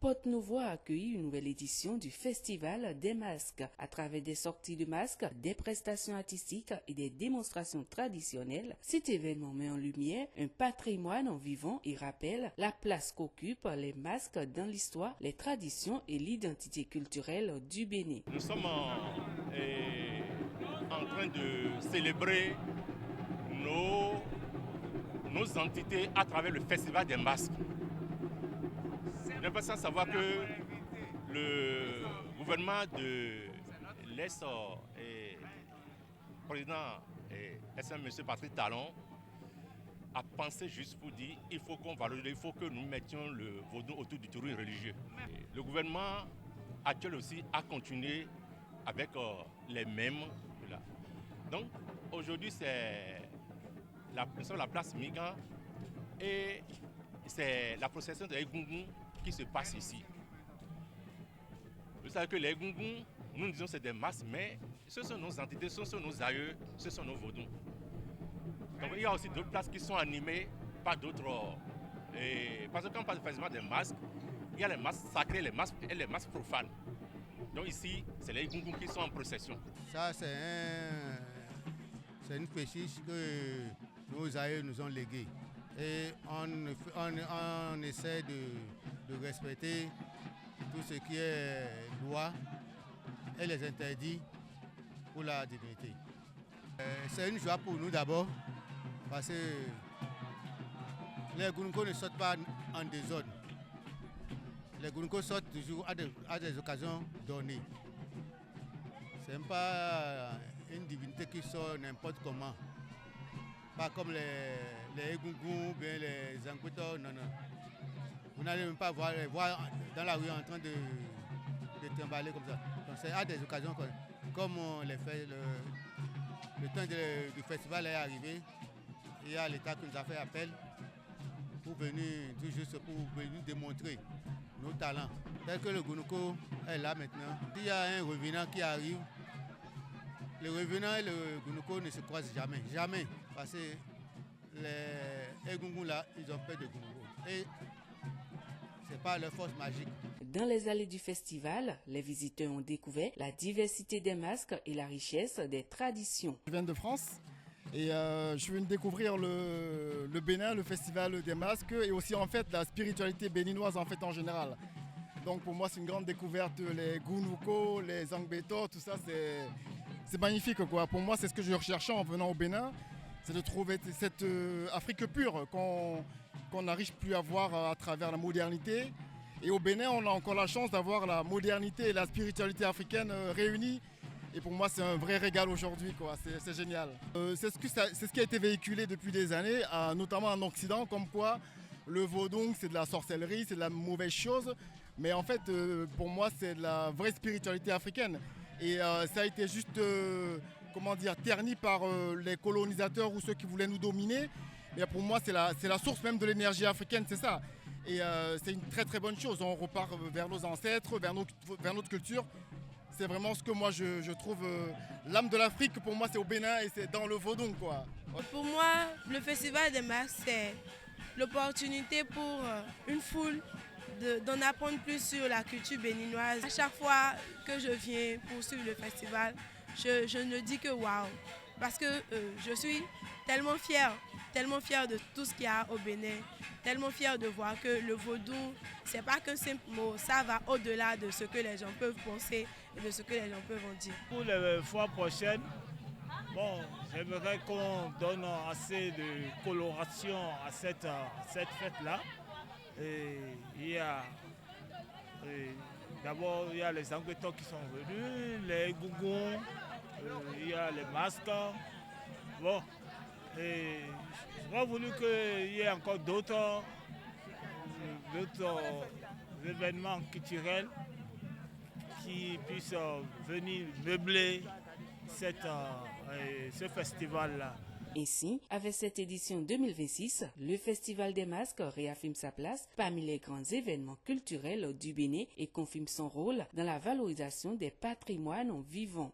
Porte-Nouveau a accueilli une nouvelle édition du Festival des masques. À travers des sorties de masques, des prestations artistiques et des démonstrations traditionnelles, cet événement met en lumière un patrimoine en vivant et rappelle la place qu'occupent les masques dans l'histoire, les traditions et l'identité culturelle du Bénin. Nous sommes en train de célébrer nos entités à travers le Festival des masques. J'aimerais savoir que le gouvernement de l'ex-président M. Patrick Talon a pensé juste pour dire il faut qu'on valorise, il faut que nous mettions le vaudou autour du tourisme religieux. Le gouvernement actuel aussi a continué avec les mêmes. Là. Donc aujourd'hui c'est la place Migan et c'est la procession de l'Egungun qui se passe ici. Vous savez que les Gungun, nous disons c'est des masses, mais ce sont nos entités, ce sont nos aïeux, ce sont nos vaudous. Donc il y a aussi d'autres places qui sont animées par d'autres. Parce que quand on parle de festival des masques, il y a les masques sacrés, les masques et les masques profanes. Donc ici, c'est les Gungun qui sont en procession. Ça, c'est une fétiche que nos aïeux nous ont léguée. Et on essaie de respecter tout ce qui est loi et les interdits pour la dignité. C'est une joie pour nous d'abord parce que les Gounouko ne sortent pas en désordre. Les Gounouko sortent toujours à des occasions données. Ce n'est pas une divinité qui sort n'importe comment. Pas comme les Egungun, bien les Zankuto, non. Vous n'allez même pas voir dans la rue en train de trimballer comme ça. Donc c'est à des occasions comme on les fait, le temps du festival est arrivé, il y a l'État qui nous a fait appel pour venir, tout juste pour venir démontrer nos talents. Tel que le Gounouko est là maintenant. S'il y a un revenant qui arrive, le revenant et le Gounouko ne se croisent jamais, jamais. Parce que les Egungun là, ils ont peur de Gounouko. Et c'est pas leur force magique. Dans les allées du festival, les visiteurs ont découvert la diversité des masques et la richesse des traditions. Je viens de France et je viens de découvrir le Bénin, le festival des masques et aussi en fait la spiritualité béninoise en fait en général. Donc pour moi c'est une grande découverte, les Gounouko, les Angbeto, tout ça c'est magnifique quoi. Pour moi c'est ce que je recherchais en venant au Bénin, c'est de trouver cette Afrique pure qu'on n'arrive plus à voir à travers la modernité. Et au Bénin, on a encore la chance d'avoir la modernité et la spiritualité africaine réunies. Et pour moi, c'est un vrai régal aujourd'hui, quoi. C'est génial. C'est ce qui a été véhiculé depuis des années, notamment en Occident, comme quoi le vaudou, c'est de la sorcellerie, c'est de la mauvaise chose. Mais en fait, pour moi, c'est de la vraie spiritualité africaine. Et ça a été juste, terni par les colonisateurs ou ceux qui voulaient nous dominer. Mais pour moi, c'est la source même de l'énergie africaine, c'est ça. Et c'est une très très bonne chose. On repart vers nos ancêtres, vers notre culture. C'est vraiment ce que moi je trouve l'âme de l'Afrique. Pour moi, c'est au Bénin et c'est dans le vaudou, quoi. Pour moi, le Festival des masques, c'est l'opportunité pour une foule d'en apprendre plus sur la culture béninoise. À chaque fois que je viens pour suivre le festival, je ne dis que waouh. Parce que je suis tellement fière de tout ce qu'il y a au Bénin, tellement fière de voir que le vaudou, c'est pas qu'un simple mot, ça va au-delà de ce que les gens peuvent penser et de ce que les gens peuvent en dire. Pour les fois prochaines, j'aimerais qu'on donne assez de coloration à cette fête-là. D'abord, il y a les Angbeto qui sont venus, les Gougons, il y a les masques. Bon, et j'aurais voulu qu'il y ait encore d'autres événements culturels qui puissent venir meubler ce festival-là. Ainsi, avec cette édition 2026, le Festival des masques réaffirme sa place parmi les grands événements culturels du Bénin et confirme son rôle dans la valorisation des patrimoines vivants.